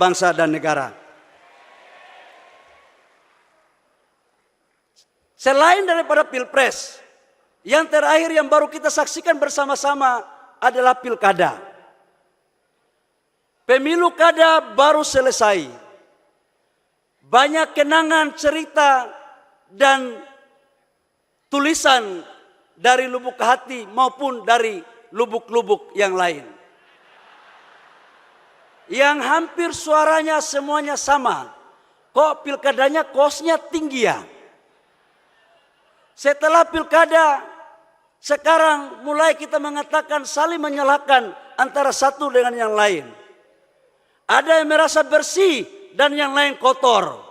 bangsa dan negara. Selain daripada pilpres, yang terakhir yang baru kita saksikan bersama-sama adalah pilkada. Pemilu kada baru selesai. Banyak kenangan, cerita, dan tulisan dari lubuk hati maupun dari lubuk-lubuk yang lain. Yang hampir suaranya semuanya sama. Kok pilkadanya kosnya tinggi ya? Setelah pilkada, sekarang mulai kita mengatakan saling menyalahkan antara satu dengan yang lain. Ada yang merasa bersih dan yang lain kotor.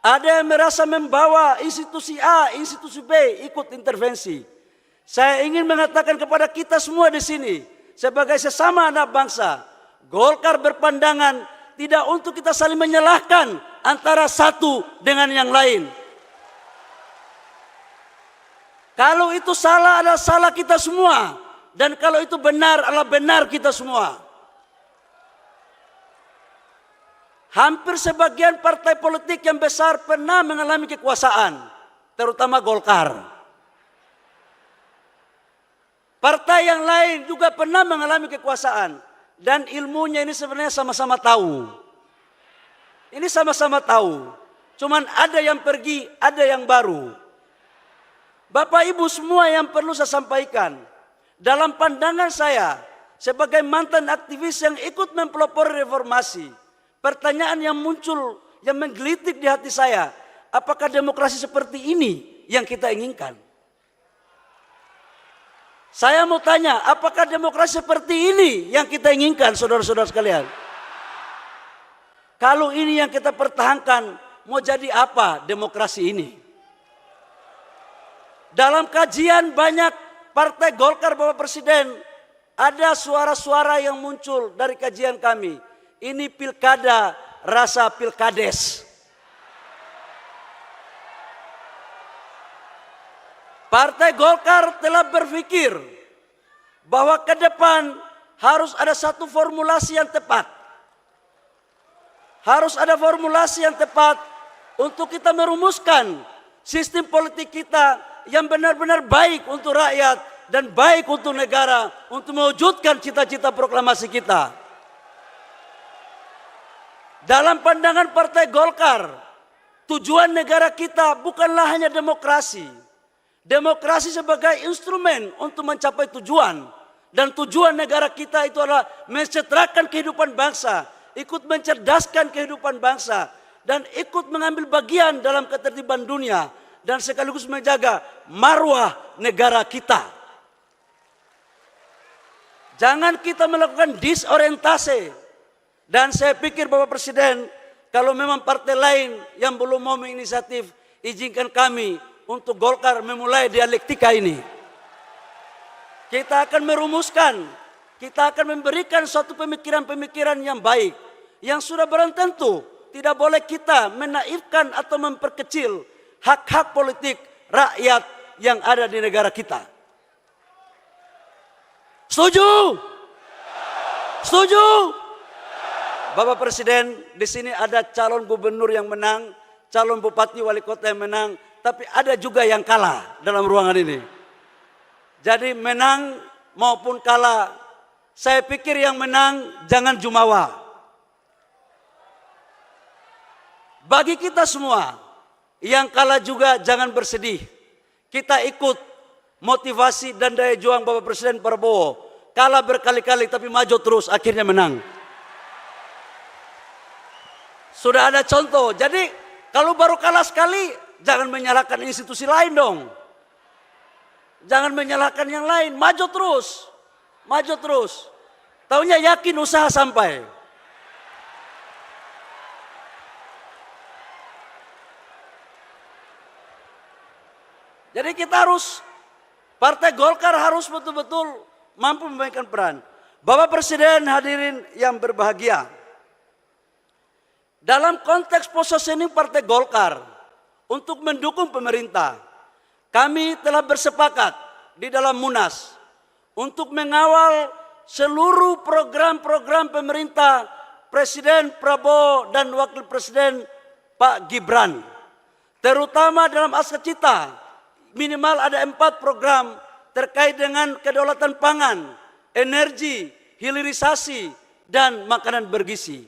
Ada yang merasa membawa institusi A, institusi B ikut intervensi. Saya ingin mengatakan kepada kita semua di sini, sebagai sesama anak bangsa, Golkar berpandangan tidak untuk kita saling menyalahkan antara satu dengan yang lain. Kalau itu salah adalah salah kita semua. Dan kalau itu benar adalah benar kita semua. Hampir sebagian partai politik yang besar pernah mengalami kekuasaan. Terutama Golkar. Partai yang lain juga pernah mengalami kekuasaan. Dan ilmunya ini sebenarnya sama-sama tahu. Ini sama-sama tahu. Cuman ada yang pergi, ada yang baru. Bapak Ibu semua yang perlu saya sampaikan, dalam pandangan saya sebagai mantan aktivis yang ikut mempelopori reformasi, pertanyaan yang muncul, yang menggelitik di hati saya, apakah demokrasi seperti ini yang kita inginkan? Saya mau tanya, apakah demokrasi seperti ini yang kita inginkan, saudara-saudara sekalian? Kalau ini yang kita pertahankan, mau jadi apa demokrasi ini? Dalam kajian banyak partai Golkar Bapak Presiden, ada suara-suara yang muncul dari kajian kami. Ini pilkada rasa pilkades. Partai Golkar telah berpikir bahwa ke depan harus ada satu formulasi yang tepat. Harus ada formulasi yang tepat untuk kita merumuskan sistem politik kita yang benar-benar baik untuk rakyat dan baik untuk negara untuk mewujudkan cita-cita proklamasi kita. Dalam pandangan Partai Golkar, tujuan negara kita bukanlah hanya demokrasi. Demokrasi sebagai instrumen untuk mencapai tujuan. Dan tujuan negara kita itu adalah mensejahterakan kehidupan bangsa, ikut mencerdaskan kehidupan bangsa, dan ikut mengambil bagian dalam ketertiban dunia. Dan sekaligus menjaga marwah negara kita. Jangan kita melakukan disorientasi. Dan saya pikir Bapak Presiden, kalau memang partai lain yang belum mau menginisiatif, izinkan kami untuk Golkar memulai dialektika ini. Kita akan merumuskan, kita akan memberikan suatu pemikiran-pemikiran yang baik, yang sudah barang tentu tidak boleh kita menaifkan atau memperkecil hak-hak politik rakyat yang ada di negara kita. Setuju? Setuju? Bapak Presiden, di sini ada calon gubernur yang menang, calon bupati wali kota yang menang, tapi ada juga yang kalah dalam ruangan ini. Jadi menang maupun kalah, saya pikir yang menang jangan jumawa. Bagi kita semua, yang kalah juga jangan bersedih. Kita ikut motivasi dan daya juang Bapak Presiden Prabowo. Kalah berkali-kali tapi maju terus, akhirnya menang. Sudah ada contoh. Jadi kalau baru kalah sekali, jangan menyalahkan institusi lain dong. Jangan menyalahkan yang lain, maju terus. Maju terus. Taunya yakin usaha sampai. Jadi kita harus, Partai Golkar harus betul-betul mampu memainkan peran. Bapak Presiden, hadirin yang berbahagia. Dalam konteks positioning Partai Golkar untuk mendukung pemerintah, kami telah bersepakat di dalam Munas untuk mengawal seluruh program-program pemerintah Presiden Prabowo dan Wakil Presiden Pak Gibran. Terutama dalam aspek cita, minimal ada 4 program terkait dengan kedaulatan pangan, energi, hilirisasi, dan makanan bergizi.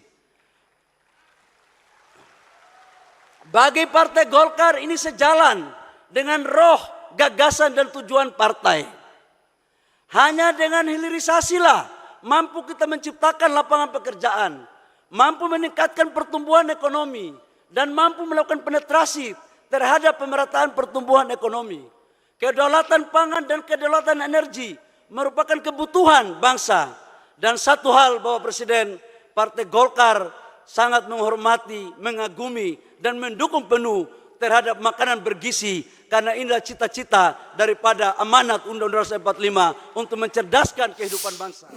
Bagi Partai Golkar ini sejalan dengan roh, gagasan, dan tujuan partai. Hanya dengan hilirisasilah mampu kita menciptakan lapangan pekerjaan, mampu meningkatkan pertumbuhan ekonomi, dan mampu melakukan penetrasi terhadap pemerataan pertumbuhan ekonomi. Kedaulatan pangan dan kedaulatan energi merupakan kebutuhan bangsa. Dan satu hal Bapak Presiden, Partai Golkar sangat menghormati, mengagumi, dan mendukung penuh terhadap makanan bergizi. Karena inilah cita-cita daripada amanat Undang-Undang 45 untuk mencerdaskan kehidupan bangsa.